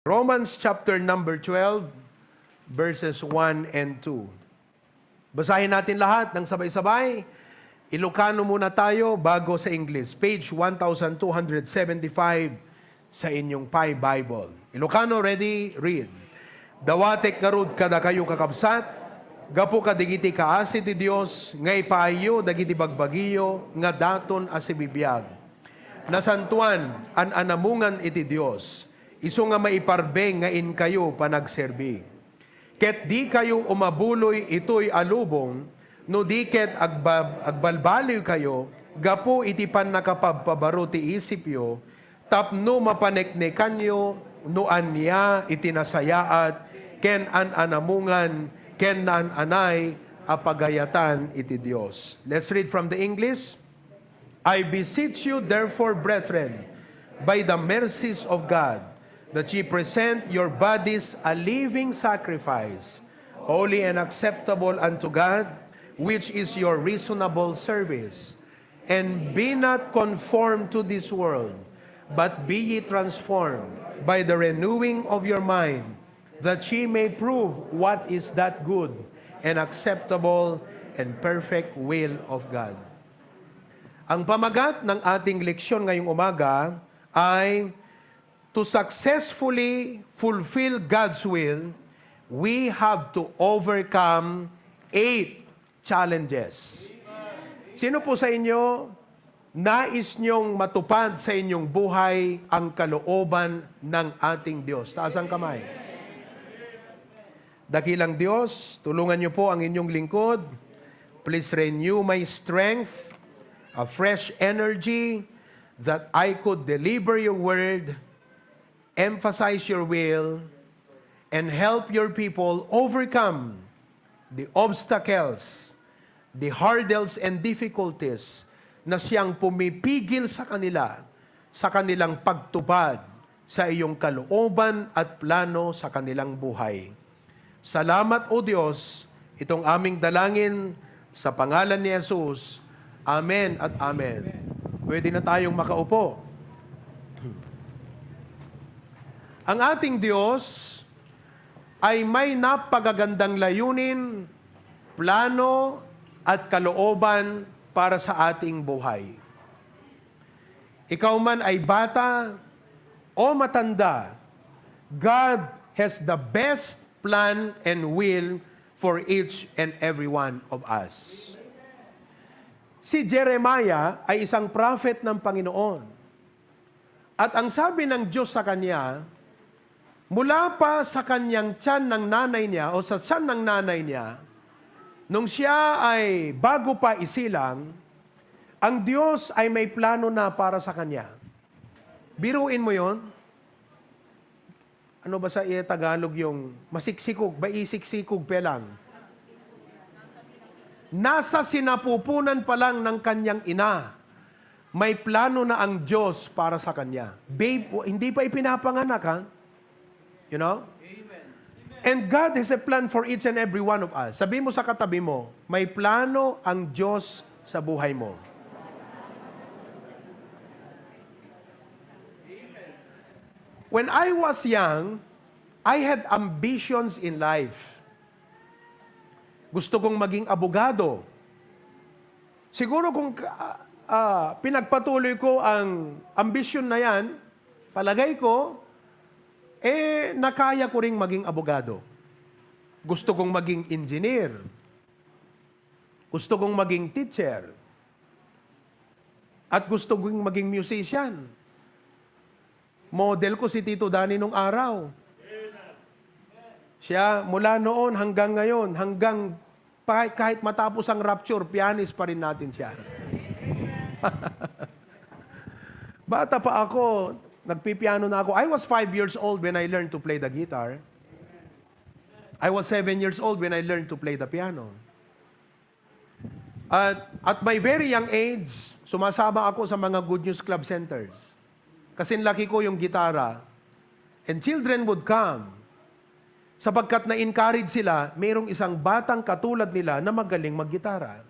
Romans chapter number 12, verses 1 and 2. Basahin natin lahat ng sabay-sabay. Ilocano muna tayo bago sa English. Page 1275 sa inyong Pi Bible. Ilocano, ready? Read. Dawatek ngarud kada kayo kakabsat, gapo kadigiti kaasi ti Dios, ngay paayo dagiti bagbagiyo, nga daton asibibiyag. Nasantuan, an-anamungan iti Dios, iso nga maiparbeng nga in kayo panagserbi. Ket di kayo umabuloy ito'y alubong, no di ket agbalbaliw kayo, gapo iti pan nakapagpabaro ti isipyo, tapno mapaneknekan yo, no anya itinasayaat, ken an-anamungan, ken naan-anay, apagayatan iti Dios. Let's read from the English. I beseech you therefore, brethren, by the mercies of God, that ye present your bodies a living sacrifice, holy and acceptable unto God, which is your reasonable service. And be not conformed to this world, but be ye transformed by the renewing of your mind, that ye may prove what is that good and acceptable and perfect will of God. Ang pamagat ng ating leksyon ngayong umaga ay to successfully fulfill God's will, we have to overcome 8 challenges. Sino po sa inyo nais niyong matupad sa inyong buhay ang kalooban ng ating Diyos? Taas ang kamay. Dakilang Diyos, tulungan niyo po ang inyong lingkod. Please renew my strength, a fresh energy, that I could deliver your word, emphasize your will, and help your people overcome the obstacles, the hurdles and difficulties na siyang pumipigil sa kanila, sa kanilang pagtupad sa iyong kalooban at plano sa kanilang buhay. Salamat, O Diyos, itong aming dalangin sa pangalan ni Jesus. Amen at amen. Pwede na tayong makaupo. Ang ating Diyos ay may napakagandang layunin, plano at kalooban para sa ating buhay. Ikaw man ay bata o matanda, God has the best plan and will for each and every one of us. Si Jeremiah ay isang prophet ng Panginoon. At ang sabi ng Diyos sa kanya, mula pa sa kanyang tiyan ng nanay niya o sa tiyan ng nanay niya, nung siya ay bago pa isilang, ang Diyos ay may plano na para sa kanya. Biruin mo yon. Ano ba sa Tagalog yung masiksikog, ba isiksikog pelang? Nasa sinapupunan pa lang ng kanyang ina, may plano na ang Diyos para sa kanya. Babe, hindi pa ipinapanganak, ha? You know? Amen. And God has a plan for each and every one of us. Sabi mo sa katabi mo, may plano ang Diyos sa buhay mo. When I was young, I had ambitions in life. Gusto kong maging abogado. Siguro kung pinagpatuloy ko ang ambisyon na yan, palagay ko, nakaya ko ring maging abogado. Gusto kong maging engineer. Gusto kong maging teacher. At gusto kong maging musician. Model ko si Tito Danny nung araw. Siya, mula noon hanggang ngayon, hanggang kahit matapos ang rapture, pianist pa rin natin siya. Bata pa ako, nagpipiano na ako. I was 5 years old when I learned to play the guitar. I was 7 years old when I learned to play the piano. At my very young age, sumasama ako sa mga Good News Club centers. Kasi laki ko yung gitara. And children would come. Sapagkat na-encourage sila, mayroong isang batang katulad nila na magaling maggitara.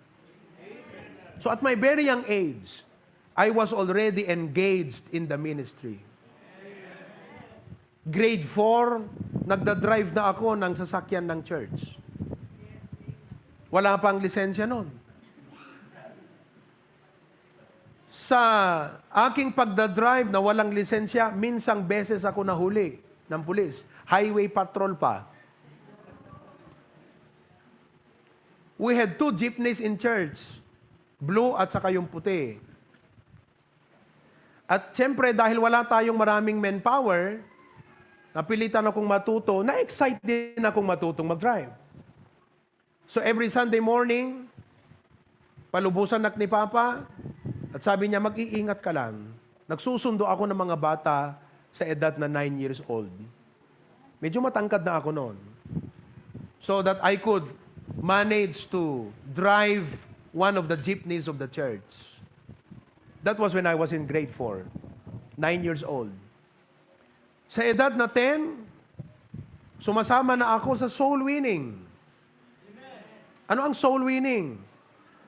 So at my very young age, I was already engaged in the ministry. Grade 4, nagda-drive na ako ng sasakyan ng church. Wala pang lisensya nun. Sa aking pagdadrive na walang lisensya, minsang beses ako nahuli ng pulis. Highway patrol pa. We had 2 jeepneys in church. Blue at saka yung puti. At siyempre, dahil wala tayong maraming manpower, napilitan akong matuto, na-excite din akong matutong mag-drive. So every Sunday morning, palubusan ni Papa, at sabi niya, mag-iingat ka lang. Nagsusundo ako ng mga bata sa edad na 9 years old. Medyo matangkad na ako noon. So that I could manage to drive one of the jeepneys of the church. That was when I was in grade 4, 9 years old. Sa edad na 10, sumasama na ako sa soul winning. Ano ang soul winning?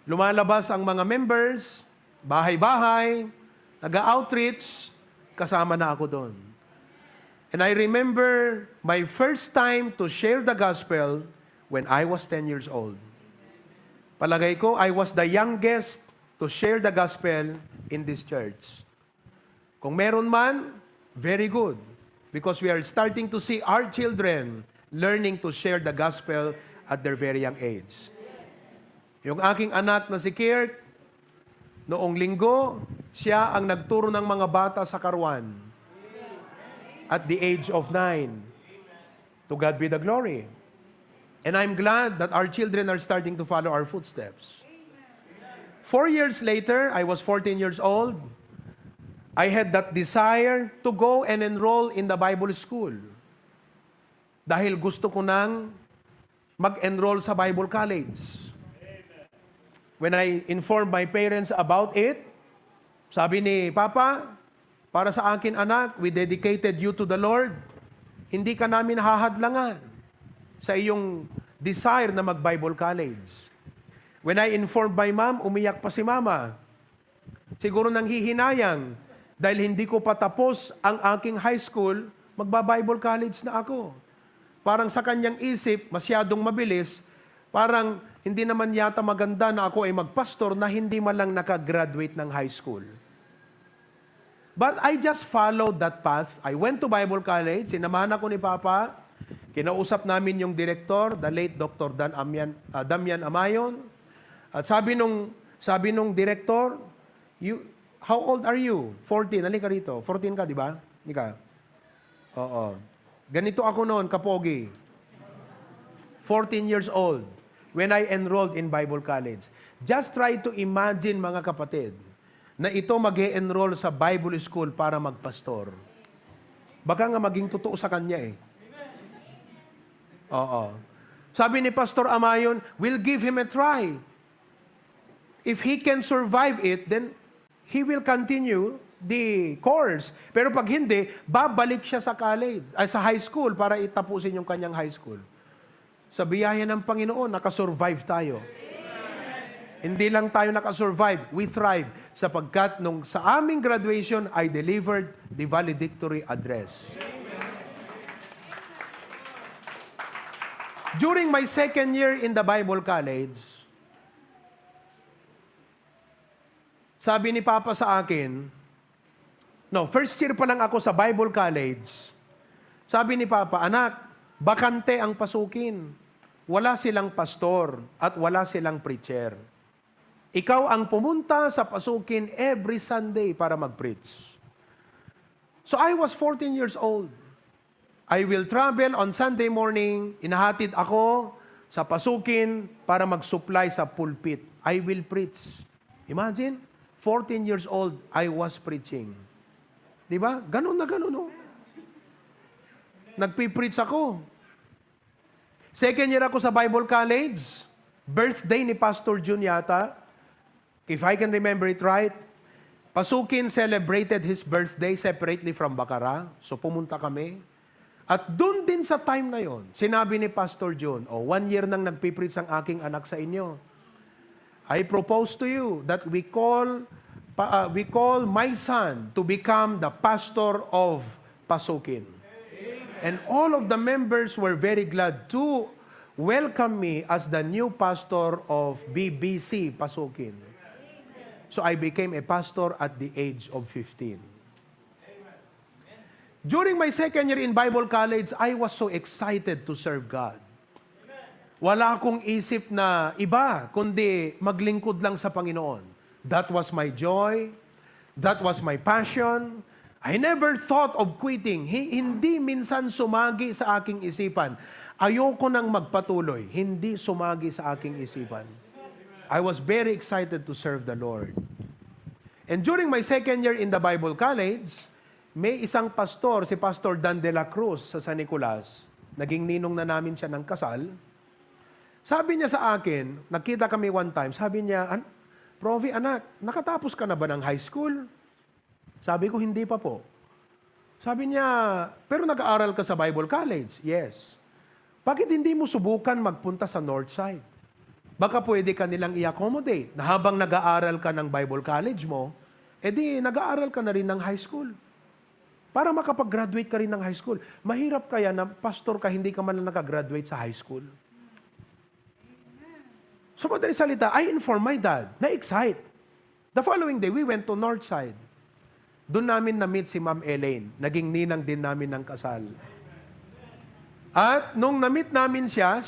Lumalabas ang mga members, bahay-bahay, nag-outreach, kasama na ako doon. And I remember my first time to share the gospel when I was 10 years old. Palagay ko, I was the youngest to share the gospel in this church. Kung meron man, very good. Because we are starting to see our children learning to share the gospel at their very young age. Yung aking anak na si Kirk, noong linggo, siya ang nagturo ng mga bata sa Karuan. At the age of 9. To God be the glory. And I'm glad that our children are starting to follow our footsteps. 4 years later, I was 14 years old. I had that desire to go and enroll in the Bible school. Dahil gusto ko nang mag-enroll sa Bible college. When I informed my parents about it, sabi ni Papa, para sa akin anak, we dedicated you to the Lord. Hindi ka namin hahadlangan sa iyong desire na mag-Bible college. When I informed my mom, umiyak pa si Mama. Siguro nang hihinayang, dahil hindi ko pa tapos ang aking high school, magba-Bible college na ako. Parang sa kanyang isip, masyadong mabilis, parang hindi naman yata maganda na ako ay magpastor na hindi man lang nakagraduate ng high school. But I just followed that path. I went to Bible college, sinamahan ako ni Papa, kinausap namin yung director, the late Dr. Damian Amayon. At sabi nung director, how old are you? 14. Halika rito. 14 ka, di ba? Halika. Oo. Ganito ako noon, kapogi. 14 years old when I enrolled in Bible college. Just try to imagine, mga kapatid, na ito mag-e-enroll sa Bible school para magpastor. Baka nga maging totoo sa kanya eh. Oo. Sabi ni Pastor Amayon, we'll give him a try. If he can survive it, then he will continue the course. Pero pag hindi, babalik siya sa college, sa high school para itapusin yung kanyang high school. Sa biyaya ng Panginoon, nakasurvive tayo. Hindi lang tayo nakasurvive, we thrive. Sapagkat nung sa aming graduation, I delivered the valedictory address. During my second year in the Bible college, sabi ni Papa sa akin, first year pa lang ako sa Bible college, sabi ni Papa, anak, bakante ang pasukin. Wala silang pastor at wala silang preacher. Ikaw ang pumunta sa pasukin every Sunday para mag-preach. So I was 14 years old. I will travel on Sunday morning, inahatid ako sa pasukin para mag-supply sa pulpit. I will preach. Imagine, 14 years old, I was preaching. Di ba? Ganun na ganun. No? Nagpipreach ako. Second year ako sa Bible College. Birthday ni Pastor Jun yata. If I can remember it right. Pasukin celebrated his birthday separately from Bacara. So pumunta kami. At doon din sa time na yon, sinabi ni Pastor Jun, 1 year nang nagpipreach ang aking anak sa inyo. I propose to you that we call my son to become the pastor of Pasukin. And all of the members were very glad to welcome me as the new pastor of BBC Pasukin. So I became a pastor at the age of 15. During my second year in Bible college, I was so excited to serve God. Wala akong isip na iba, kundi maglingkod lang sa Panginoon. That was my joy. That was my passion. I never thought of quitting. Hindi minsan sumagi sa aking isipan. Ayoko nang magpatuloy. Hindi sumagi sa aking isipan. I was very excited to serve the Lord. And during my second year in the Bible college, may isang pastor, si Pastor Dan de la Cruz sa San Nicolas. Naging ninong na namin siya ng kasal. Sabi niya sa akin, nakita kami one time, sabi niya, Profi, anak, nakatapos ka na ba ng high school? Sabi ko, hindi pa po. Sabi niya, pero nag-aaral ka sa Bible college? Yes. Bakit hindi mo subukan magpunta sa Northside? Baka pwede ka nilang i-accommodate na habang nag-aaral ka ng Bible college mo, edi nag-aaral ka na rin ng high school. Para makapag-graduate ka rin ng high school. Mahirap kaya na pastor ka, hindi ka man lang nakagraduate sa high school. So, madaling salita, I informed my dad, na-excite. The following day, we went to Northside. Doon namin na-meet si Ma'am Elaine. Naging ninang din namin ng kasal. At nung na-meet namin siya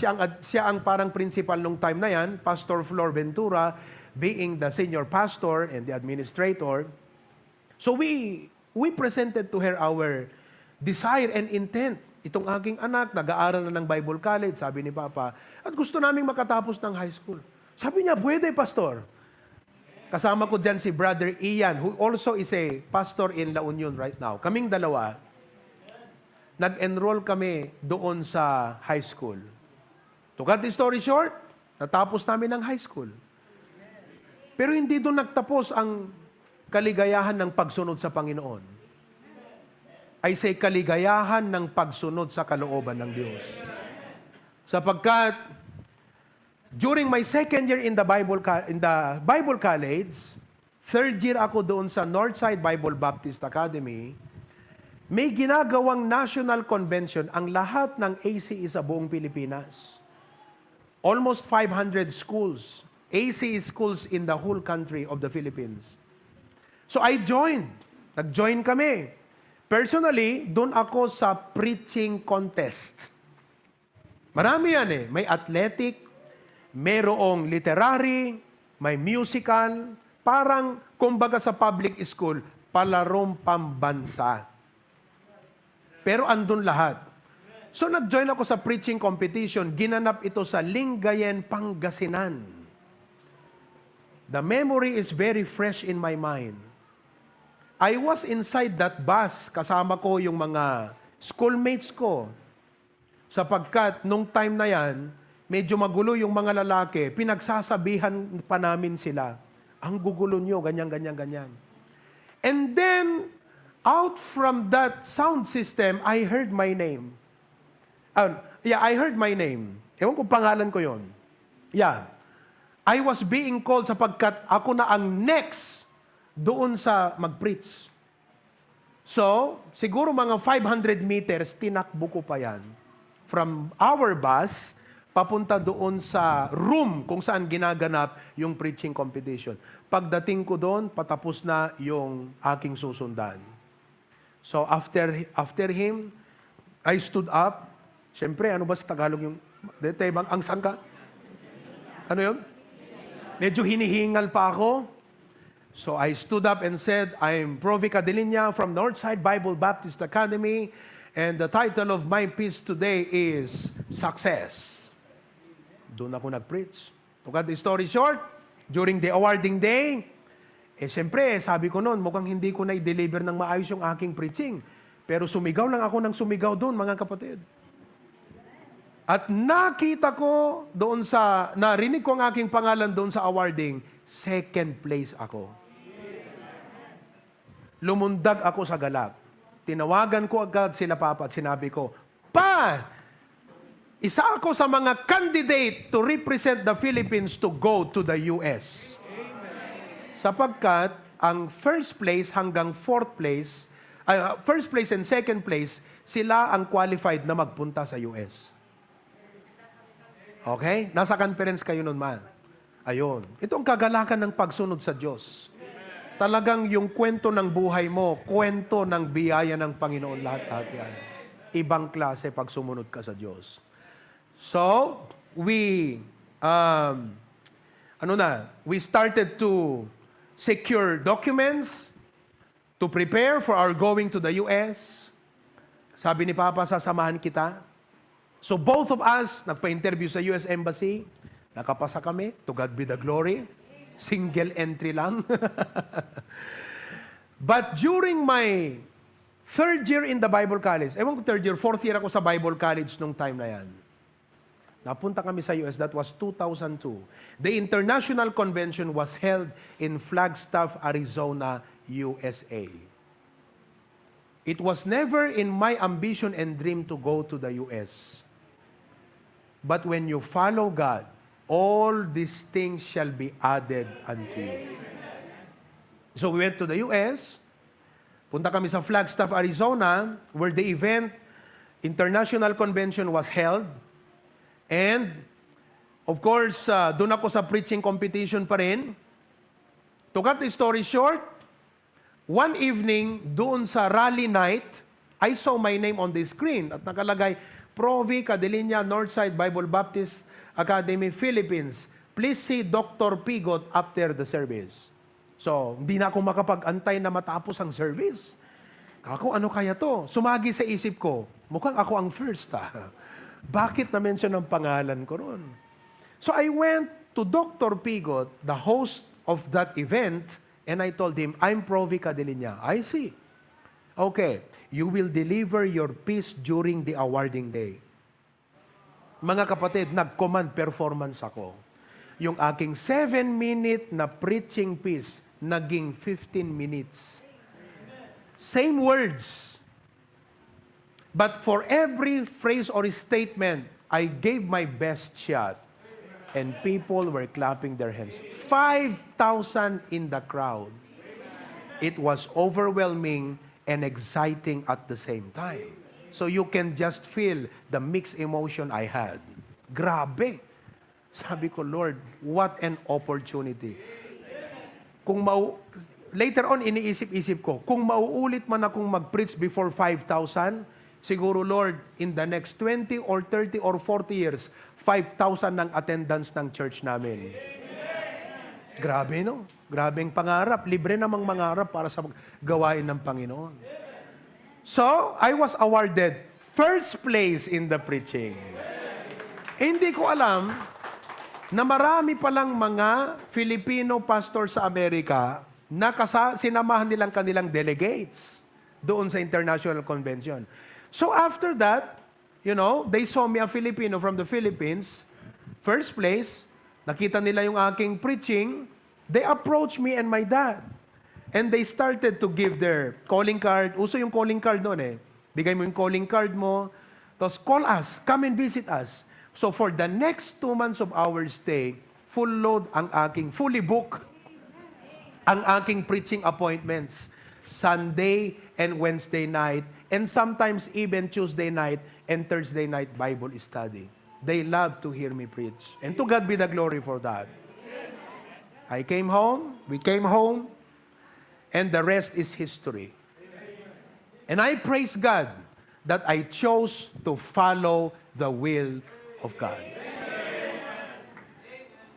ang parang principal nung time na yan, Pastor Flor Ventura, being the senior pastor and the administrator. So we presented to her our desire and intent. Itong aking anak, nag-aaral na ng Bible college, sabi ni Papa, at gusto naming makatapos ng high school. Sabi niya, pwede, Pastor. Kasama ko dyan si Brother Ian, who also is a pastor in La Union right now. Kaming dalawa, nag-enroll kami doon sa high school. To cut the story short, natapos namin ang high school. Pero hindi doon nagtapos ang kaligayahan ng pagsunod sa Panginoon. I say kaligayahan ng pagsunod sa kalooban ng Diyos. Sapagkat during my second year in the Bible college, third year ako doon sa Northside Bible Baptist Academy, may ginagawang national convention ang lahat ng ACE sa buong Pilipinas. Almost 500 schools, ACE schools in the whole country of the Philippines. So I joined. Nag-join kami. Personally, doon ako sa preaching contest. Marami yan eh. May athletic, mayroong literary, may musical, parang kumbaga sa public school, palarong pambansa. Pero andun lahat. So nag-join ako sa preaching competition. Ginanap ito sa Lingayen, Pangasinan. The memory is very fresh in my mind. I was inside that bus, kasama ko yung mga schoolmates ko. Sapagkat nung time na yan, medyo magulo yung mga lalaki, pinagsasabihan pa namin sila, ang gugulo nyo, ganyan, ganyan, ganyan. And then, out from that sound system, I heard my name. I heard my name. Ewan ko pangalan ko yon. Yeah. I was being called sapagkat ako na ang next doon sa mag-preach. So, siguro mga 500 meters, tinakbo ko pa yan. From our bus, papunta doon sa room kung saan ginaganap yung preaching competition. Pagdating ko doon, patapos na yung aking susundan. So, after him, I stood up. Siyempre, ano ba sa Tagalog yung... Ang sangka? Ano yun? Medyo hinihingal pa ako. So I stood up and said, I'm Profi Cadilinya from Northside Bible Baptist Academy, and the title of my piece today is Success. Doon ako nag-preach. To cut the story short, during the awarding day, siyempre, sabi ko noon, mukhang hindi ko na-deliver ng maayos yung aking preaching. Pero sumigaw lang ako ng sumigaw doon, mga kapatid. At nakita ko doon narinig ko ang aking pangalan doon sa awarding, second place ako. Lumundag ako sa galak. Tinawagan ko agad sila Papa at sinabi ko, Pa! Isa ako sa mga candidate to represent the Philippines to go to the US. Sapagkat ang first place hanggang fourth place first place and second place, sila ang qualified na magpunta sa US. Okay? Nasa conference kayo nun man. Ayun. Ito ang kagalakan ng pagsunod sa Diyos. Talagang yung kwento ng buhay mo, kwento ng biyaya ng Panginoon lahat yan. Ibang klase pag sumunod ka sa Diyos. So, we started to secure documents to prepare for our going to the US. Sabi ni Papa, sasamahan kita. So both of us, nagpa-interview sa US Embassy. Nakapasa kami. To God be the glory. Single entry lang. But during my third year in the Bible College, ewan ko third year, fourth year ako sa Bible College nung time na yan. Napunta kami sa US, that was 2002. The International Convention was held in Flagstaff, Arizona, USA. It was never in my ambition and dream to go to the US. But when you follow God, all these things shall be added unto you. So we went to the US. Punta kami sa Flagstaff, Arizona, where the event, International Convention was held. And, of course, doon ako sa preaching competition pa rin. To cut the story short, one evening, doon sa rally night, I saw my name on the screen at nakalagay, Provi Cadelinia Northside Bible Baptist Academy, Philippines. Please see Dr. Pigot after the service. So, hindi na ako makapag-antay na matapos ang service. Ako, ano kaya to? Sumagi sa isip ko, mukhang ako ang first. Bakit na-mention ang pangalan ko ron? So I went to Dr. Pigot, the host of that event, and I told him, I'm Provi Cadelinia. I see. Okay, you will deliver your piece during the awarding day. Mga kapatid, nag-command performance ako. Yung aking 7-minute na preaching piece, naging 15 minutes. Same words. But for every phrase or statement, I gave my best shot. And people were clapping their hands. 5,000 in the crowd. It was overwhelming and exciting at the same time. So you can just feel the mixed emotion I had. Grabe. Sabi ko, Lord, what an opportunity. Later on, iniisip-isip ko, kung mauulit man akong mag-preach before 5,000, siguro, Lord, in the next 20 or 30 or 40 years, 5,000 ng attendance ng church namin. Grabe, no? Grabeng pangarap. Libre namang mangarap para sa gawain ng Panginoon. So, I was awarded first place in the preaching. Hindi ko alam na marami palang mga Filipino pastor sa Amerika na sinamahan nilang kanilang delegates doon sa International Convention. So after that, they saw me a Filipino from the Philippines. First place, nakita nila yung aking preaching. They approached me and my dad. And they started to give their calling card. Uso yung calling card noon eh. Bigay mo yung calling card mo. Tapos call us, come and visit us. So for the next 2 months of our stay, fully booked ang aking preaching appointments. Sunday and Wednesday night, and sometimes even Tuesday night and Thursday night Bible study. They love to hear me preach. And to God be the glory for that. We came home, and the rest is history. And I praise God that I chose to follow the will of God.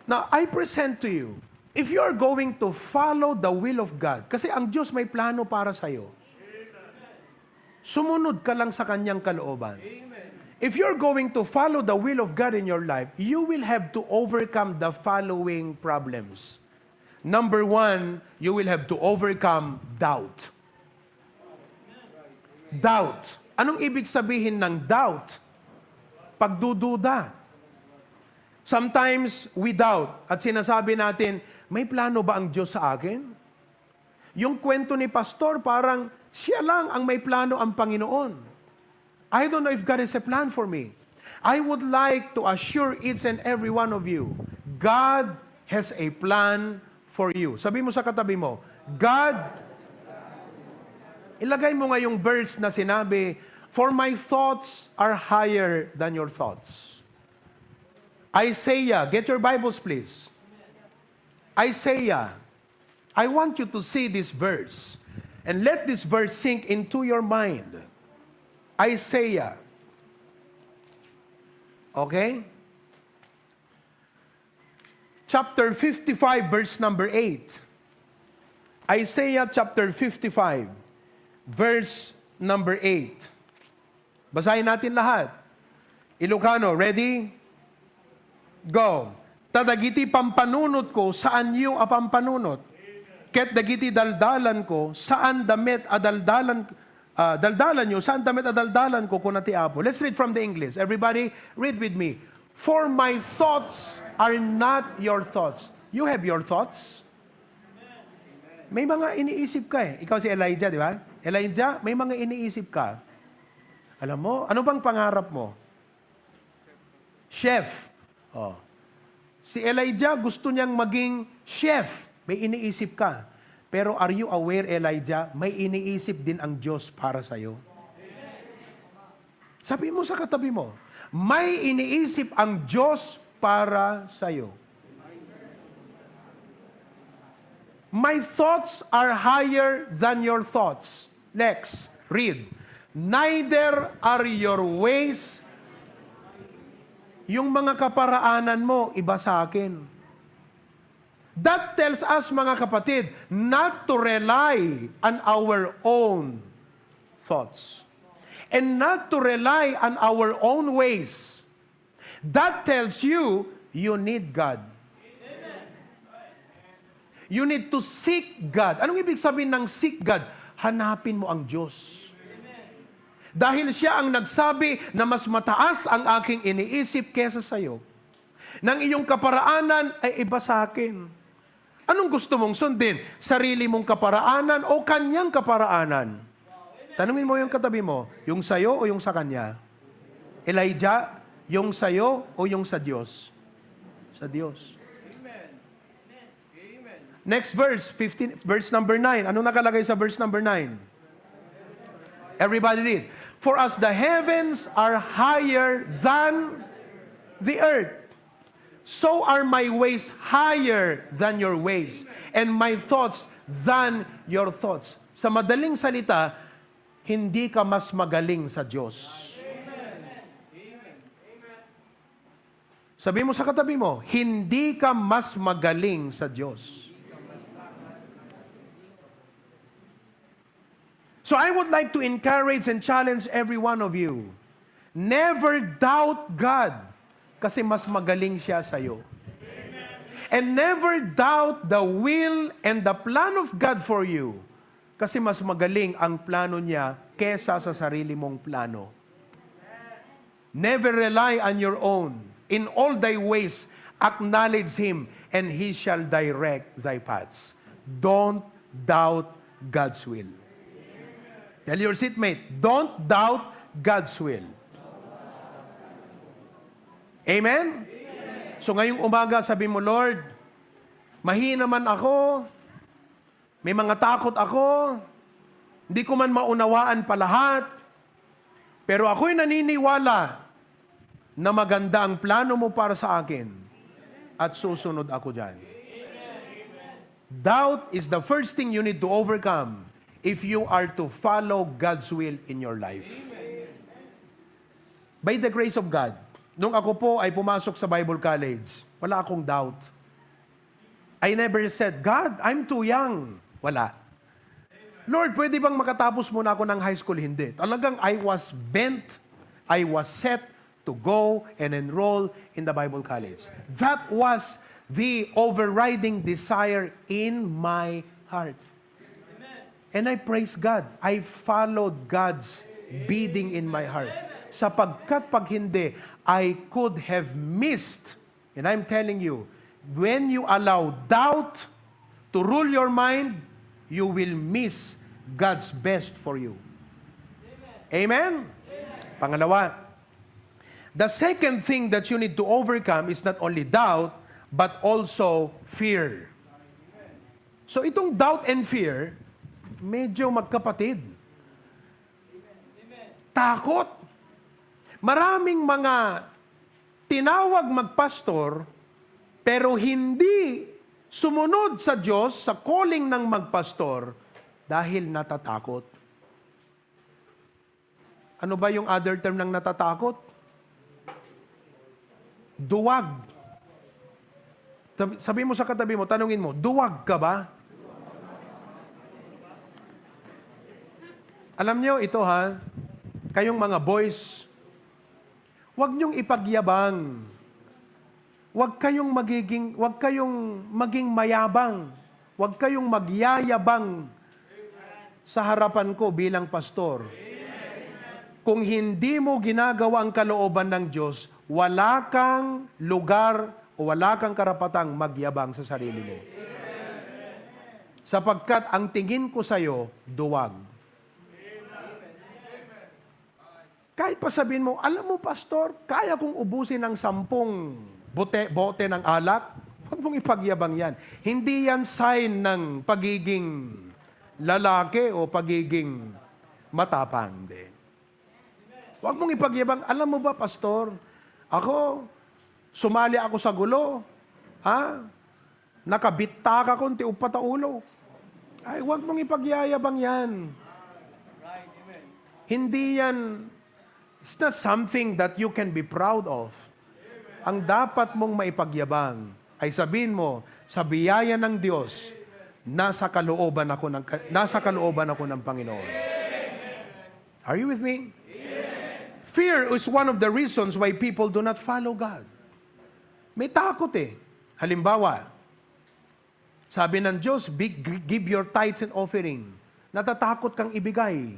Now, I present to you, if you are going to follow the will of God, kasi ang Diyos may plano para sa'yo, sumunod ka lang sa Kanyang kalooban. If you're going to follow the will of God in your life, you will have to overcome the following problems. Number 1, you will have to overcome doubt. Doubt. Anong ibig sabihin ng doubt? Pagdududa. Sometimes we doubt at sinasabi natin, may plano ba ang Diyos sa akin? Yung kwento ni Pastor, parang siya lang ang may plano ang Panginoon. I don't know if God has a plan for me. I would like to assure each and every one of you, God has a plan for you. Sabi mo sa katabi mo, God Ilagay mo nga yung verse na sinabi, "For my thoughts are higher than your thoughts." Isaiah, get your Bibles please. Isaiah, I want you to see this verse and let this verse sink into your mind. Isaiah. Okay? Chapter 55, verse number 8. Isaiah chapter 55, verse number 8. Basahin natin lahat. Ilocano, ready? Go. Tadagiti pampanunot ko, saan yu apampanunot? Ket dagiti daldalan ko, saan damit adaldalan daldalan nyo, saan damit adaldalan ko kunati apo. Let's read from the English. Everybody, read with me. For my thoughts are not your thoughts. You have your thoughts. May mga iniisip ka eh. Ikaw si Elijah, di ba? Elijah, may mga iniisip ka. Alam mo, ano bang pangarap mo? Chef. Oh. Si Elijah, gusto niyang maging chef. May iniisip ka. Pero are you aware, Elijah, may iniisip din ang Diyos para sa'yo? Sabi mo sa katabi mo, may iniisip ang Diyos para sa'yo. My thoughts are higher than your thoughts. Next, read. Neither are your ways. Yung mga kaparaanan mo, iba sa akin. That tells us, mga kapatid, not to rely on our own thoughts. And not to rely on our own ways. That tells you, you need God. You need to seek God. Anong ibig sabihin ng seek God? Hanapin mo ang Diyos. Dahil siya ang nagsabi na mas mataas ang aking iniisip kesa sa'yo. Nang iyong kaparaanan ay iba sa akin. Anong gusto mong sundin? Sarili mong kaparaanan o kanyang kaparaanan? Tanungin mo yung katabi mo, yung sa'yo o yung sa kanya? Elijah, yung sa'yo o yung sa Diyos? Sa Diyos. Next verse, verse number 9. Ano nakalagay sa verse number 9? Everybody read. For as the heavens are higher than the earth, so are my ways higher than your ways, and my thoughts than your thoughts. Sa madaling salita, hindi ka mas magaling sa Diyos. Sabi mo sa katabi mo, hindi ka mas magaling sa Diyos. So I would like to encourage and challenge every one of you. Never doubt God kasi mas magaling siya sa iyo. And never doubt the will and the plan of God for you kasi mas magaling ang plano niya kesa sa sarili mong plano. Never rely on your own. In all thy ways, acknowledge Him and He shall direct thy paths. Don't doubt God's will. Tell your seatmate, don't doubt God's will. Amen? So ngayong umaga, sabi mo, Lord, mahina man ako, may mga takot ako, hindi ko man maunawaan pa lahat, pero ako'y naniniwala na maganda ang plano mo para sa akin at susunod ako dyan. Doubt is the first thing you need to overcome if you are to follow God's will in your life. By the grace of God, nung ako po ay pumasok sa Bible College, wala akong doubt. I never said, God, I'm too young. Wala. Lord, pwede bang makatapos muna ako ng high school? Hindi. Talagang I was bent, I was set to go and enroll in the Bible College. That was the overriding desire in my heart. And I praise God. I followed God's bidding in my heart. Sapagkat pag hindi, I could have missed. And I'm telling you, when you allow doubt to rule your mind, you will miss God's best for you. Amen? Amen? Pangalawa, the second thing that you need to overcome is not only doubt, but also fear. So itong doubt and fear, medyo magkapatid. takot. Maraming mga tinawag magpastor, pero hindi sumunod sa Diyos sa calling ng magpastor dahil natatakot. Ano ba yung other term ng natatakot? Duwag. Sabi mo sa katabi mo, tanungin mo, duwag ka ba? Alam nyo, ito ha, kayong mga boys, huwag niyong ipagyabang. Huwag kayong maging mayabang. Huwag kayong magyayabang sa harapan ko bilang pastor. Kung hindi mo ginagawa ang kalooban ng Diyos, wala kang lugar o wala kang karapatang magyabang sa sarili mo. Sapagkat ang tingin ko sa'yo, duwag. Kahit pa sabihin mo, alam mo pastor, kaya kong ubusin ng 10 bote ng alak, huwag mong ipagyabang yan. Hindi yan sign ng pagiging lalaki o pagiging matapang. Huwag mong ipagyabang, alam mo ba pastor, ako, sumali ako sa gulo, nakabitta ka konti upat ulo. Ay, huwag mong ipagyayabang yan. Hindi yan, it's not something that you can be proud of. Ang dapat mong maipagyabang ay sabihin mo, sa biyaya ng Diyos, nasa kalooban ako ng Panginoon. Are you with me? Fear is one of the reasons why people do not follow God. May takot eh. Halimbawa, sabi ng Diyos, give your tithes and offering. Natatakot kang ibigay.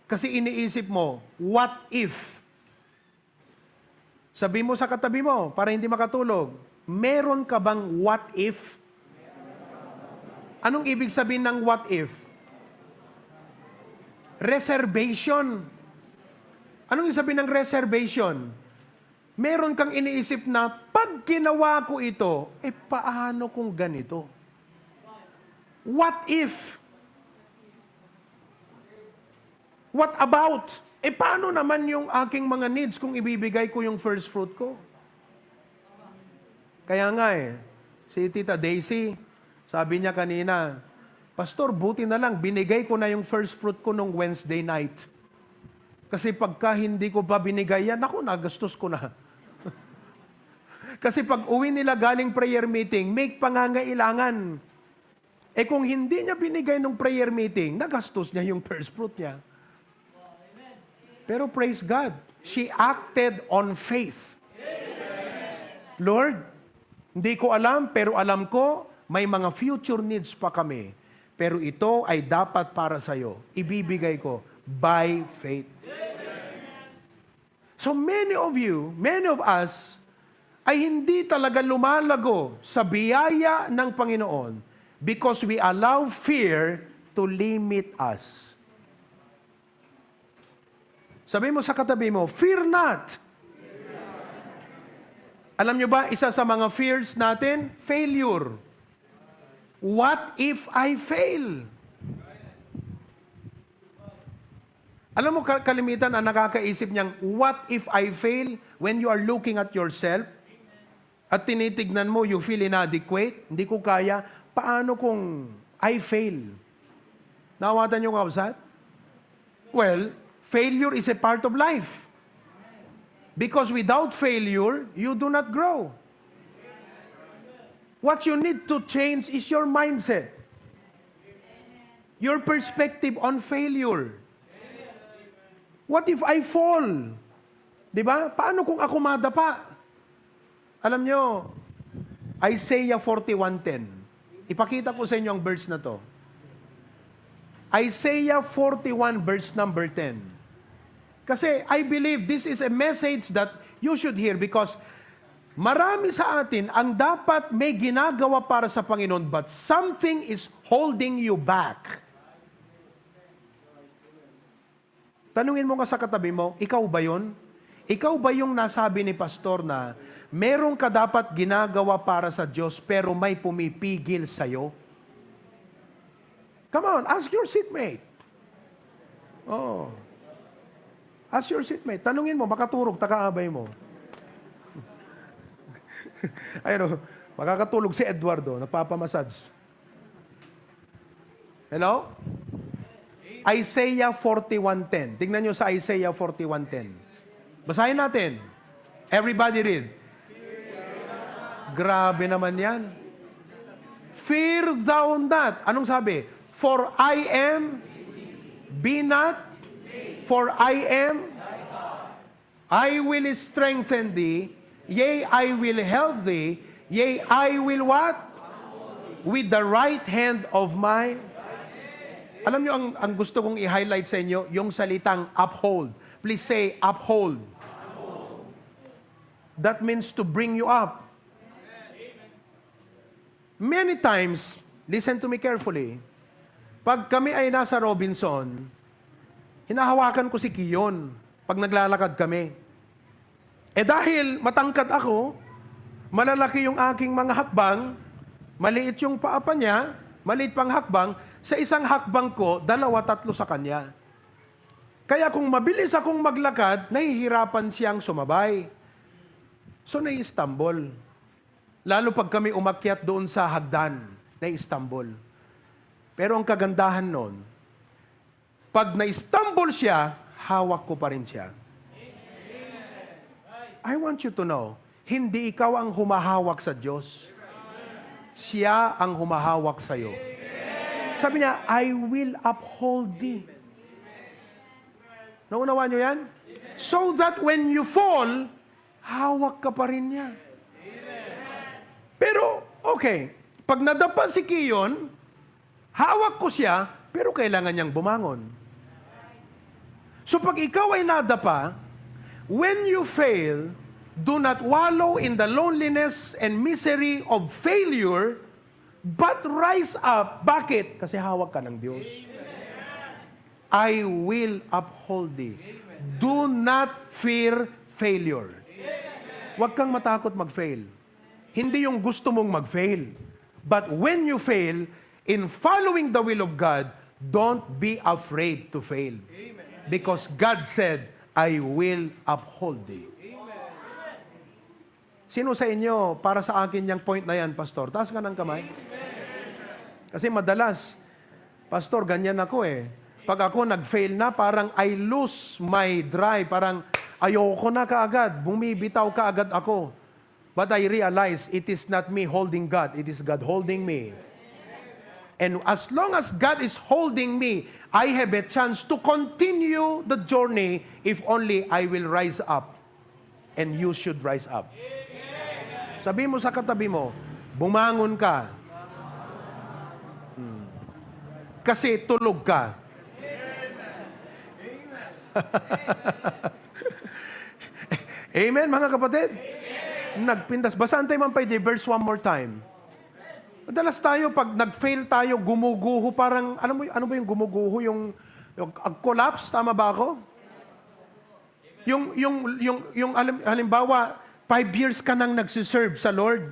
Kasi iniisip mo, what if? Sabi mo sa katabi mo, para hindi makatulog, meron ka bang what if? Anong ibig sabihin ng what if? Reservation. Anong ibig sabihin ng reservation? Meron kang iniisip na, pag ginawa ko ito, paano kung ganito? What if? What about? Paano naman yung aking mga needs kung ibibigay ko yung first fruit ko? Kaya nga si Tita Daisy, sabi niya kanina, Pastor, buti na lang, binigay ko na yung first fruit ko nung Wednesday night. Kasi pagka hindi ko pa binigay yan, ako, nagastos ko na. Kasi pag uwi nila galing prayer meeting, may pangangailangan. Kung hindi niya binigay nung prayer meeting, nagastos niya yung first fruit niya. Pero praise God, she acted on faith. Lord, hindi ko alam, pero alam ko, may mga future needs pa kami. Pero ito ay dapat para sa'yo. Ibibigay ko by faith. So many of you, many of us, ay hindi talaga lumalago sa biyaya ng Panginoon because we allow fear to limit us. Sabi mo sa katabi mo, fear not. Alam nyo ba, isa sa mga fears natin, failure. What if I fail? Alam mo, kalimitan ang nakakaisip niyang, what if I fail? When you are looking at yourself, at tinitignan mo, you feel inadequate, hindi ko kaya, paano kung I fail? Nawatan niyo kausap? Well, failure is a part of life. Because without failure, you do not grow. What you need to change is your mindset. Your perspective on failure. What if I fall? Diba? Paano kung ako madapa? Alam nyo, Isaiah 41:10. Ipakita ko sa inyo ang verse na to. Isaiah 41 verse number 10. Kasi I believe this is a message that you should hear because marami sa atin ang dapat may ginagawa para sa Panginoon but something is holding you back. Tanungin mo nga sa katabi mo, ikaw ba yun? Ikaw ba yung nasabi ni pastor na meron ka dapat ginagawa para sa Diyos pero may pumipigil sa'yo? Come on, ask your seatmate. Oh. Ask your seatmate. Tanungin mo, makaturog, taka-abay mo. Ayun, makakatulog si Eduardo, nagpapamassage. Hello? Isaiah 41:10. Tingnan nyo sa Isaiah 41:10. Basahin natin. Everybody read. Grabe naman yan. Fear thou not. Anong sabi? For I am, be not, for I am, I will strengthen thee, yea, I will help thee, yea, I will what? With the right hand of my... Alam nyo, ang gusto kong i-highlight sa inyo, yung salitang uphold. Please say, uphold. That means to bring you up. Many times, listen to me carefully, pag kami ay nasa Robinson, hinahawakan ko si Kiyon pag naglalakad kami. Eh dahil matangkad ako, malalaki yung aking mga hakbang, maliit yung paa pa niya, maliit pang hakbang, sa isang hakbang ko, 2-3 sa kanya. Kaya kung mabilis akong maglakad, nahihirapan siyang sumabay. So nai-stumble. Lalo pag kami umakyat doon sa hagdan, nai-stumble. Pero ang kagandahan nun, pag na-stumble siya, hawak ko pa rin siya. I want you to know, hindi ikaw ang humahawak sa Diyos. Siya ang humahawak sa iyo. Sabi niya, I will uphold thee. Naunawaan niyo yan? So that when you fall, hawak ka pa rin niya. Pero, okay, pag nadapa si Kiyon, hawak ko siya, pero kailangan niyang bumangon. So pag ikaw ay nadapa, when you fail, do not wallow in the loneliness and misery of failure, but rise up. Bakit? Kasi hawak ka ng Diyos. I will uphold thee. Do not fear failure. Huwag kang matakot mag-fail. Hindi yung gusto mong mag-fail. But when you fail, in following the will of God, don't be afraid to fail. Because God said, I will uphold thee. Sino sa inyo, para sa akin yung point na yan, Pastor? Taas ka ng kamay. Kasi madalas, Pastor, ganyan ako eh. Pag ako nag-fail na, parang I lose my drive. Parang ayoko na kaagad. Bumibitaw kaagad ako. But I realize it is not me holding God. It is God holding me. And as long as God is holding me, I have a chance to continue the journey if only I will rise up. And you should rise up. Sabi mo sa katabi mo, bumangon ka. Kasi tulog ka. Amen, mga kapatid? Nagpindas. Basahan tayo man pa verse one more time. Madalas tayo, pag nag-fail tayo, gumuguho, parang, ano ba yung gumuguho? Yung collapse, tama ba ako? Halimbawa, 5 years ka nang nagsiserve sa Lord.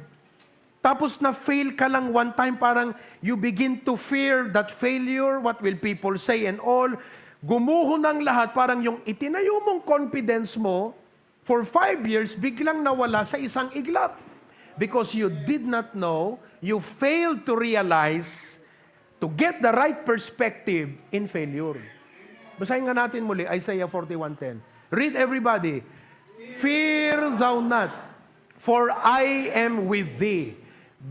Tapos na-fail ka lang one time, parang you begin to fear that failure, what will people say and all. Gumuho ng lahat, parang yung itinayo mong confidence mo, for 5 years, biglang nawala sa isang iglap. Because you did not know, you failed to realize, to get the right perspective in failure. Basahin nga natin muli, Isaiah 41:10. Read everybody. Fear thou not, for I am with thee.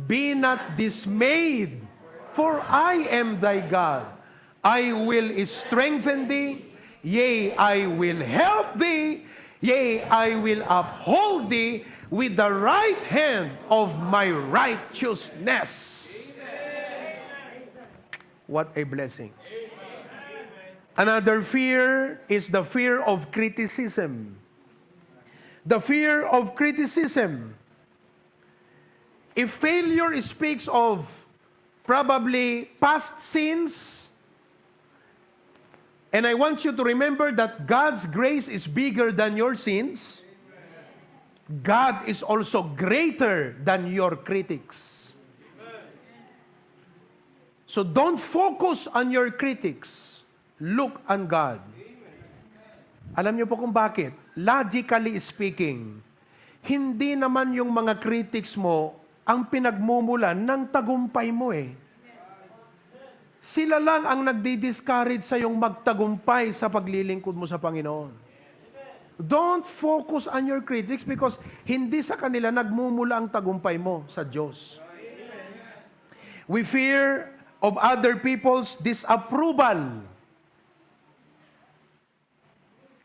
Be not dismayed, for I am thy God. I will strengthen thee, yea, I will help thee, yea, I will uphold thee with the right hand of my righteousness. What a blessing. Another fear is the fear of criticism. The fear of criticism. If failure speaks of probably past sins, and I want you to remember that God's grace is bigger than your sins, God is also greater than your critics. So don't focus on your critics. Look on God. Alam niyo po kung bakit? Logically speaking, hindi naman yung mga critics mo ang pinagmumulan ng tagumpay mo eh. Sila lang ang nagdi-discourage sa yung magtagumpay sa paglilingkod mo sa Panginoon. Don't focus on your critics because hindi sa kanila nagmumula ang tagumpay mo sa Diyos. We fear of other people's disapproval.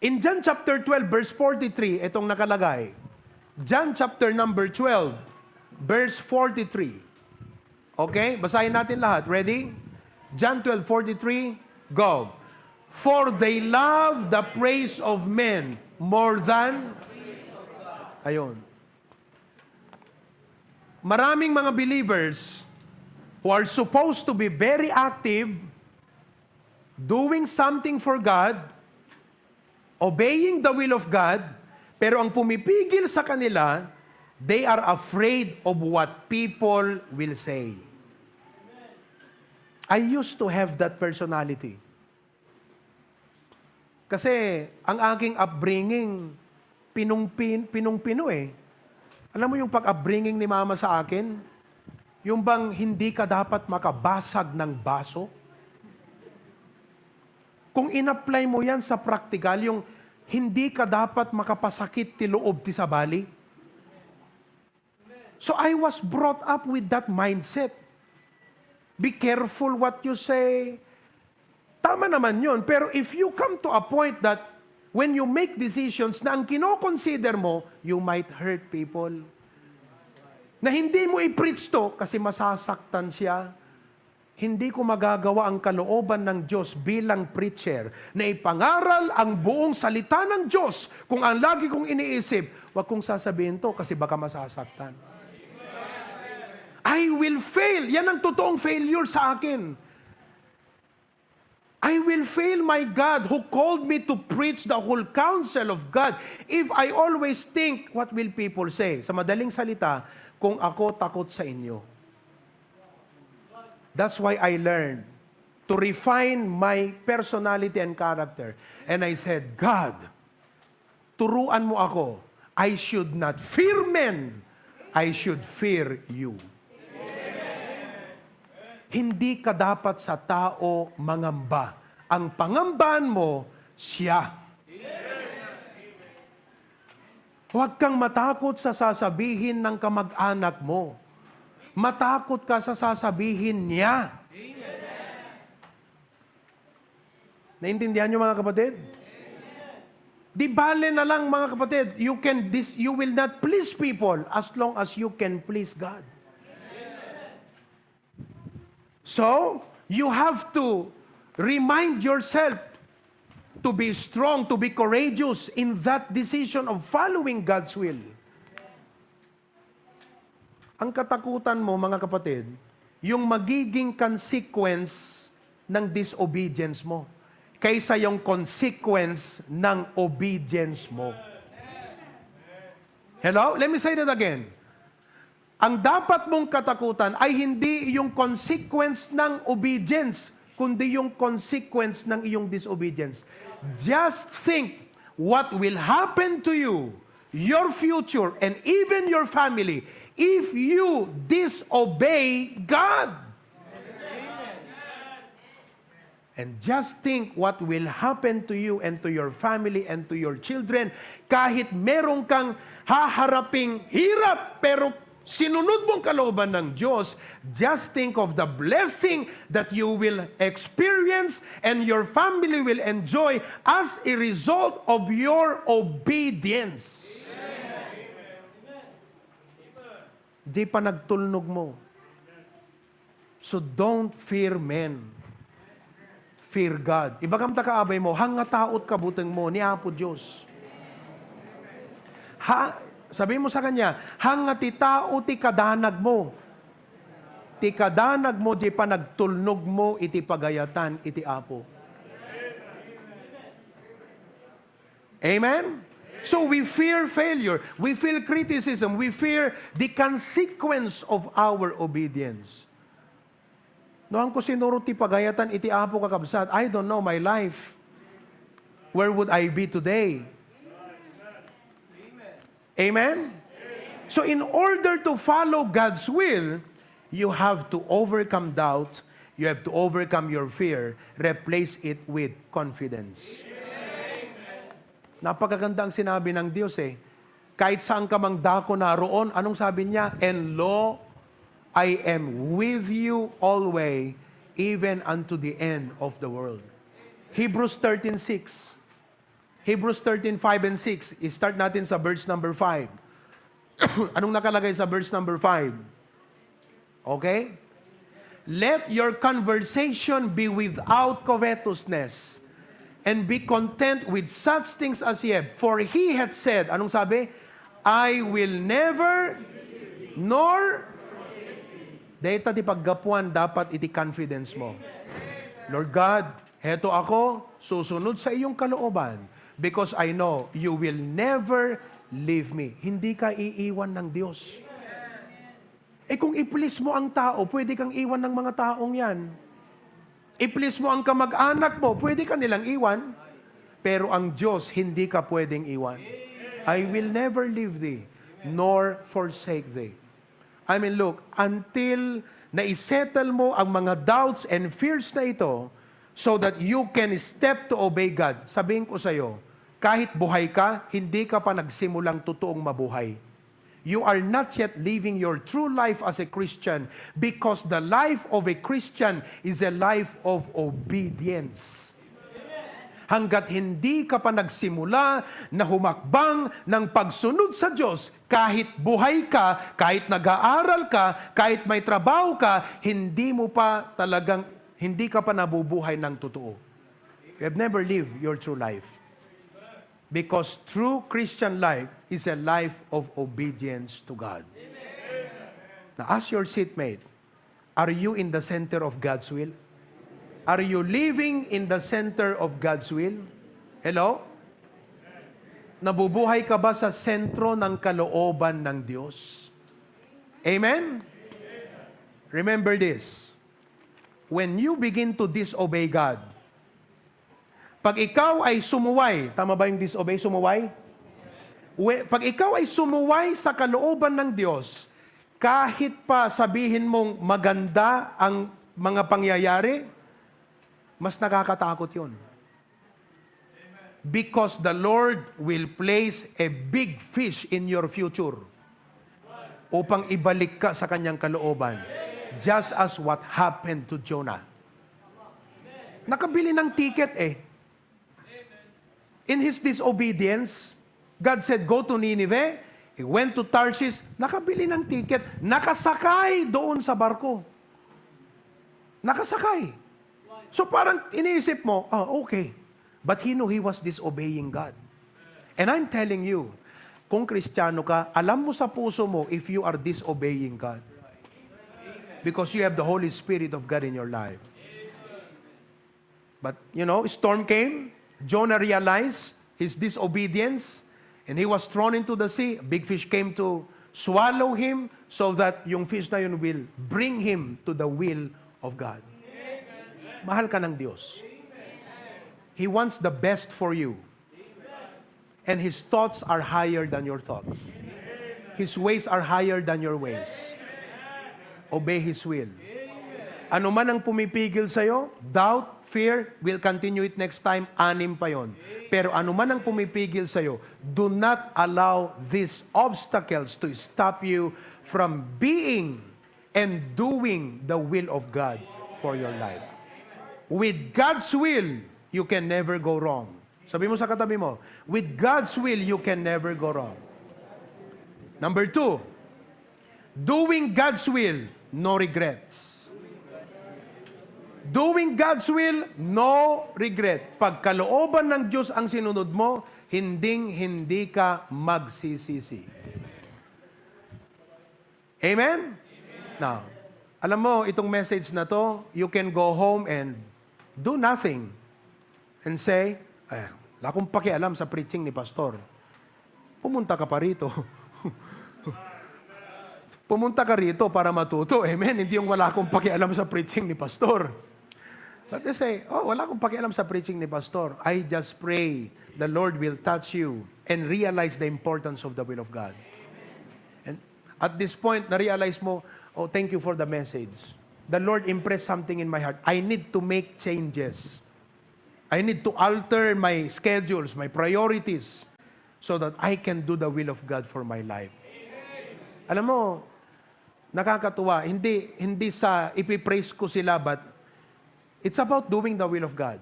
In John chapter 12, verse 43, itong nakalagay. John chapter number 12, verse 43. Okay? Basahin natin lahat. Ready? John 12:43, go. For they love the praise of men more than... Ayun. Maraming mga believers who are supposed to be very active, doing something for God, obeying the will of God, pero ang pumipigil sa kanila, they are afraid of what people will say. I used to have that personality. Kasi ang aking upbringing, pinong-pino eh. Alam mo yung pag-upbringing ni mama sa akin? Yung bang hindi ka dapat makabasag ng baso? Kung in-apply mo yan sa practical, yung hindi ka dapat makapasakit ti loob ti sabali. So I was brought up with that mindset. Be careful what you say. Tama naman yun. Pero if you come to a point that when you make decisions na ang kino-consider mo, you might hurt people. Na hindi mo i-preach to kasi masasaktan siya. Hindi ko magagawa ang kalooban ng Diyos bilang preacher na ipangaral ang buong salita ng Diyos kung ang lagi kong iniisip, wag kong sasabihin to kasi baka masasaktan. I will fail. Yan ang totoong failure sa akin. I will fail my God who called me to preach the whole counsel of God if I always think, what will people say? Sa madaling salita, kung ako takot sa inyo. That's why I learned to refine my personality and character. And I said, God, turuan mo ako. I should not fear men. I should fear you. Hindi ka dapat sa tao mangamba. Ang pangambahan mo, siya. Huwag kang matakot sa sasabihin ng kamag-anak mo. Matakot ka sa sasabihin niya. Naintindihan niyo mga kapatid? Di bale na lang mga kapatid, you will not please people as long as you can please God. So, you have to remind yourself to be strong, to be courageous in that decision of following God's will. Ang katakutan mo, mga kapatid, yung magiging consequence ng disobedience mo kaysa yung consequence ng obedience mo. Hello? Let me say that again. Ang dapat mong katakutan ay hindi yung consequence ng obedience, kundi yung consequence ng iyong disobedience. Just think what will happen to you, your future, and even your family if you disobey God. And just think what will happen to you and to your family and to your children kahit meron kang haharaping hirap pero sinunod mong kalooban ng Diyos, just think of the blessing that you will experience and your family will enjoy as a result of your obedience. Di pa nagtulnog mo. So don't fear men. Fear God. Ibagam ta kaabay mo, hanga taot kabuteng mo, ni Apo Diyos. Sabi mo sa kanya, hanga ti tao ti kadanag mo. Ti kadanag mo, di pa nagtulnog mo, iti pagayatan, iti Apo. Amen? So we fear failure. We fear criticism. We fear the consequence of our obedience. Noang ko sinuro ti pagayatan, iti Apo kakabsat, I don't know my life. where would I be today? Amen? So in order to follow God's will, you have to overcome doubt, you have to overcome your fear, replace it with confidence. Napakaganda ang sinabi ng Diyos eh. Kahit saan ka mang dako naroon, anong sabi niya? And lo, I am with you always, even unto the end of the world. Hebrews 13:6. Hebrews 13:5 and 6. I-start natin sa verse number 5. Anong nakalagay sa verse number 5? Okay? Let your conversation be without covetousness, and be content with such things as ye have. For he had said, anong sabi? I will never, nor, dahita ti paggapuan, dapat iti confidence mo. Lord God, heto ako, susunod sa iyong kalooban, because I know you will never leave me. Hindi ka iiwan ng Diyos. Eh kung i-please mo ang tao, pwede kang iwan ng mga taong yan. I-please mo ang kamag-anak mo, pwede ka nilang iwan. Pero ang Diyos, hindi ka pwedeng iwan. I will never leave thee, nor forsake thee. I mean, look, until na-isettle mo ang mga doubts and fears na ito, so that you can step to obey God. Sabihin ko sa iyo, kahit buhay ka, hindi ka pa nagsimulang totoong mabuhay. You are not yet living your true life as a Christian, because the life of a Christian is a life of obedience. Hanggat hindi ka pa nagsimula na humakbang ng pagsunod sa Diyos, kahit buhay ka, kahit nag-aaral ka, kahit may trabaho ka, hindi ka pa nabubuhay ng totoo. You have never lived your true life. Because true Christian life is a life of obedience to God. Now ask your seatmate, are you in the center of God's will? Are you living in the center of God's will? Hello? Nabubuhay ka ba sa sentro ng kalooban ng Diyos? Amen? Remember this. When you begin to disobey God, pag ikaw ay sumuway, tama ba yung disobey, sumuway? Pag ikaw ay sumuway sa kalooban ng Diyos, kahit pa sabihin mong maganda ang mga pangyayari, mas nakakatakot yun. Because the Lord will place a big fish in your future upang ibalik ka sa kanyang kalooban. Just as what happened to Jonah. Nakabili ng ticket eh. In his disobedience, God said, go to Nineveh. He went to Tarshish. Nakabili ng ticket. Nakasakay doon sa barko. Nakasakay. So parang iniisip mo, okay. But he knew he was disobeying God. And I'm telling you, kung Kristiyano ka, alam mo sa puso mo if you are disobeying God. Because you have the Holy Spirit of God in your life. But, storm came. Jonah realized his disobedience, and he was thrown into the sea. A big fish came to swallow him, so that yung fish na yun will bring him to the will of God. Mahal ka ng Diyos. He wants the best for you. And His thoughts are higher than your thoughts. His ways are higher than your ways. Obey His will. Ano man ang pumipigil sa'yo, doubt, fear, we'll continue it next time, 6 pa yon. Pero ano man ang pumipigil sa'yo, do not allow these obstacles to stop you from being and doing the will of God for your life. With God's will, you can never go wrong. Sabi mo sa katabi mo, with God's will, you can never go wrong. Number 2, doing God's will, no regrets. Doing God's will, no regret. Pag kalooban ng Diyos ang sinunod mo, hindi ka magsisisi. Amen? Now, alam mo, itong message na to, you can go home and do nothing. And say, wala akong pakialam sa preaching ni Pastor. Pumunta ka pa rito. Pumunta ka rito para matuto. Amen? Hindi yung wala akong pakialam sa preaching ni Pastor. But they say, oh, wala akong pakialam sa preaching ni Pastor. I just pray the Lord will touch you and realize the importance of the will of God. And at this point, na-realize mo, oh, thank you for the message. The Lord impressed something in my heart. I need to make changes. I need to alter my schedules, my priorities, so that I can do the will of God for my life. Alam mo, nakakatuwa, hindi sa ipipraise ko sila, but it's about doing the will of God.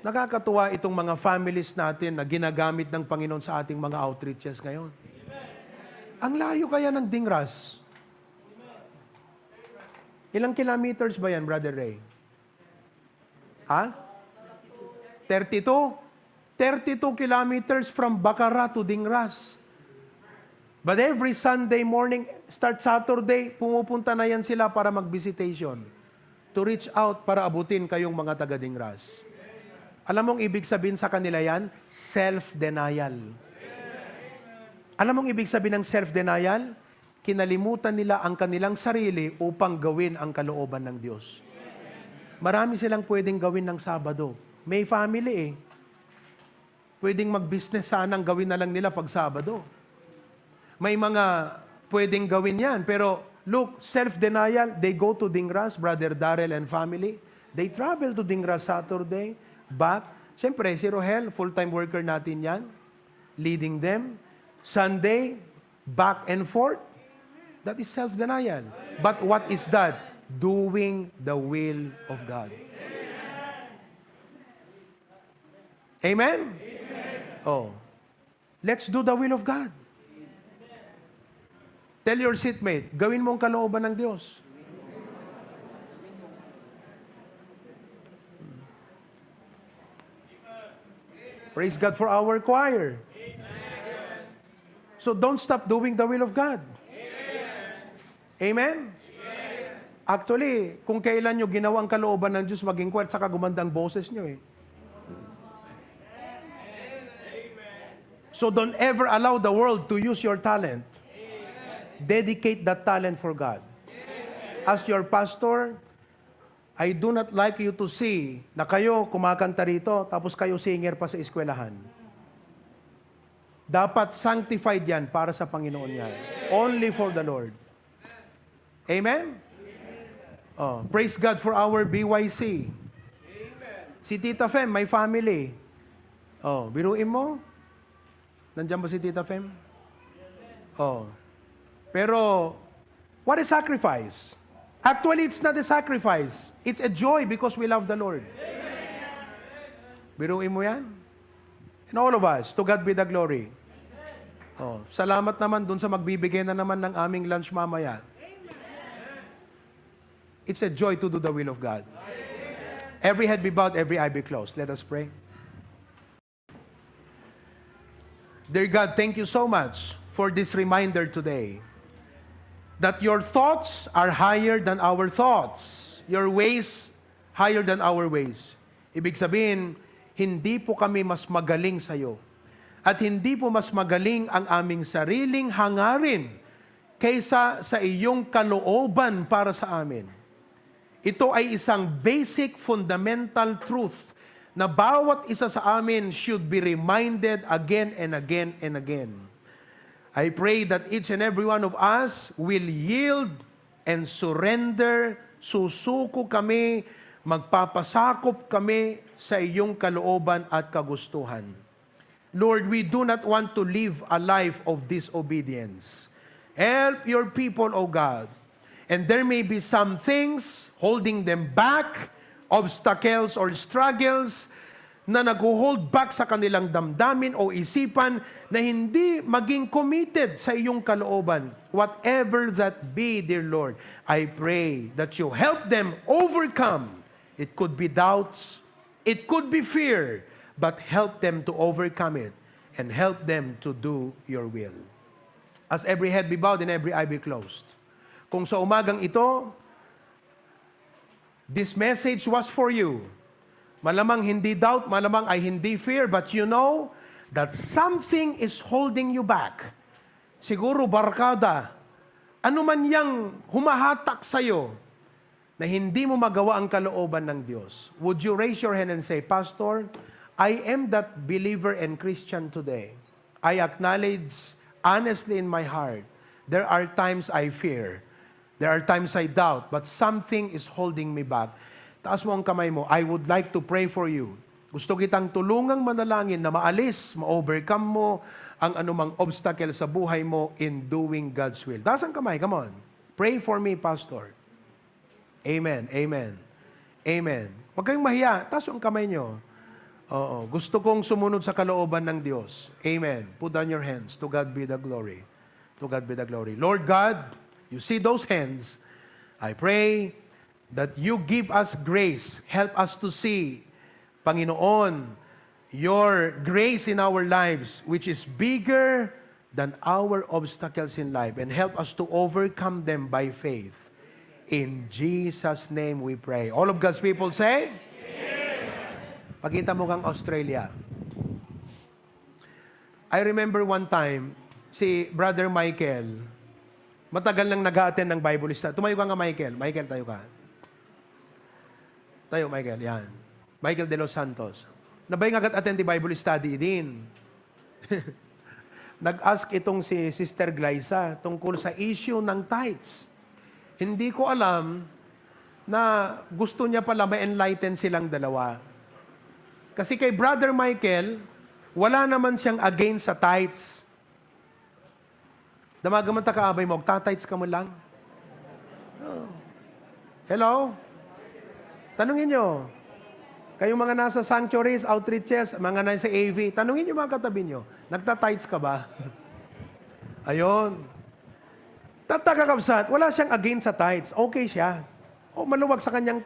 Nakakatuwa itong mga families natin na ginagamit ng Panginoon sa ating mga outreaches ngayon. Ang layo kaya ng Dingras? Ilang kilometers ba yan, Brother Ray? Ha? 32? 32 kilometers from Bacara to Dingras. But every Sunday morning, start Saturday, pumupunta na yan sila para mag-visitation. To reach out para abutin kayong mga taga-Dingras. Alam mong ibig sabihin sa kanila yan? Self-denial. Alam mong ibig sabihin ng self-denial? Kinalimutan nila ang kanilang sarili upang gawin ang kalooban ng Diyos. Marami silang pwedeng gawin ng Sabado. May family eh. Pwedeng mag-business sanang gawin na lang nila pag Sabado. May mga pwedeng gawin yan. Pero look, self-denial, they go to Dingras, Brother Darrell and family. They travel to Dingras Saturday, back. Siyempre, si Rohel, full-time worker natin yan. Leading them. Sunday, back and forth. That is self-denial. But what is that? Doing the will of God. Amen? Oh. Let's do the will of God. Tell your seatmate, gawin mong kalooban ng Diyos. Praise God for our choir. So don't stop doing the will of God. Amen? Actually, kung kailan nyo ginawa ang kalooban ng Diyos, maging kwart, saka gumandang boses nyo eh. So don't ever allow the world to use your talent. Dedicate that talent for God. As your pastor, I do not like you to see na kayo kumakanta rito, tapos kayo singer pa sa eskwelahan. Dapat sanctified yan para sa Panginoon yan. Only for the Lord. Amen? Oh, praise God for our BYC. Si Tita Fem, may family. Oh, biruin mo. Nandiyan ba si Tita Fem? Oh. Pero, what is sacrifice? Actually, it's not a sacrifice. It's a joy because we love the Lord. Biruin mo yan? And all of us, to God be the glory. Oh, salamat naman dun sa magbibigay na naman ng aming lunch mamaya. It's a joy to do the will of God. Every head be bowed, every eye be closed. Let us pray. Dear God, thank you so much for this reminder today that your thoughts are higher than our thoughts. Your ways higher than our ways. Ibig sabihin, hindi po kami mas magaling sa iyo. At hindi po mas magaling ang aming sariling hangarin kaysa sa iyong kalooban para sa amin. Ito ay isang basic fundamental truth na bawat isa sa amin should be reminded again and again and again. I pray that each and every one of us will yield and surrender, susuko kami, magpapasakop kami sa iyong kalooban at kagustuhan. Lord, we do not want to live a life of disobedience. Help your people, O God. And there may be some things holding them back, obstacles or struggles na nag-hold back sa kanilang damdamin o isipan na hindi maging committed sa iyong kalooban. Whatever that be, dear Lord, I pray that you help them overcome. It could be doubts, it could be fear, but help them to overcome it and help them to do your will. As every head be bowed and every eye be closed. Kung sa umagang ito, this message was for you. Malamang hindi doubt, malamang ay hindi fear, but you know that something is holding you back. Siguro barkada, ano man yang humahatak sa'yo, na hindi mo magawa ang kalooban ng Diyos, would you raise your hand and say, Pastor, I am that believer and Christian today. I acknowledge honestly in my heart, there are times I fear. There are times I doubt, but something is holding me back. Taas mo ang kamay mo. I would like to pray for you. Gusto kitang tulungang manalangin na maalis, ma-overcome mo ang anumang obstacle sa buhay mo in doing God's will. Taas ang kamay, come on. Pray for me, Pastor. Amen, amen, amen. Huwag kayong mahiya. Taas ang kamay nyo. Oo, gusto kong sumunod sa kalooban ng Diyos. Amen. Put down your hands. To God be the glory. To God be the glory. Lord God, you see those hands. I pray that you give us grace. Help us to see, Panginoon, your grace in our lives, which is bigger than our obstacles in life, and help us to overcome them by faith. In Jesus' name we pray. All of God's people say? Pakita mo kang Australia. I remember one time, si Brother Michael, matagal nang nag-attend ng Bible study. Tumayo ka nga, Michael. Michael, tayo ka. Tayo, Michael. Yan. Michael de los Santos. Nabay nga attend the Bible study din. Nag-ask itong si Sister Glyza tungkol sa issue ng tithes. Hindi ko alam na gusto niya pala ma-enlighten silang dalawa. Kasi kay Brother Michael, wala naman siyang against sa tithes. Damagamanta ka, abay mo, tithes ka mo lang. Oh. Hello? Tanungin nyo. Kayong mga nasa sanctuaries, outreaches, mga nasa AV, tanungin nyo mga katabi nyo, nagta-tithes ka ba? Ayon. Tatagakabsat, wala siyang against sa tithes. Okay siya. O maluwag sa kanyang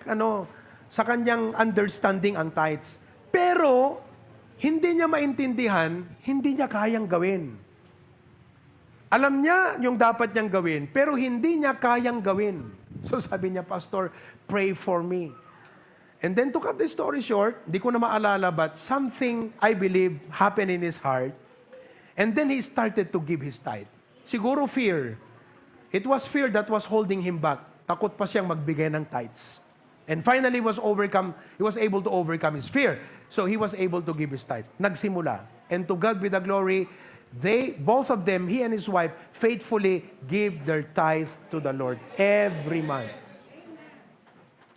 sa kanyang understanding ang tithes. Pero hindi niya maintindihan, hindi niya kayang gawin. Alam niya yung dapat niyang gawin, pero hindi niya kayang gawin. So sabi niya, Pastor, pray for me. And then to cut the story short, di ko na maalala, but something I believe happened in his heart. And then he started to give his tithe. Siguro fear. It was fear that was holding him back. Takot pa siyang magbigay ng tithes. And finally, he was able to overcome his fear. So he was able to give his tithe. Nagsimula. And to God be the glory, both of them, he and his wife, faithfully give their tithe to the Lord every month.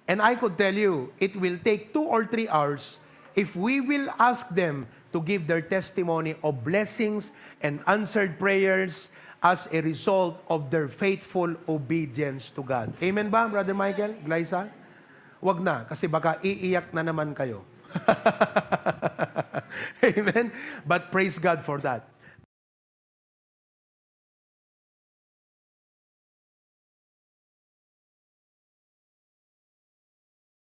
And I could tell you, it will take 2 or 3 hours if we will ask them to give their testimony of blessings and answered prayers as a result of their faithful obedience to God. Amen ba, Brother Michael, Glyza? Wag na, kasi baka iiyak na naman kayo. Amen? But praise God for that.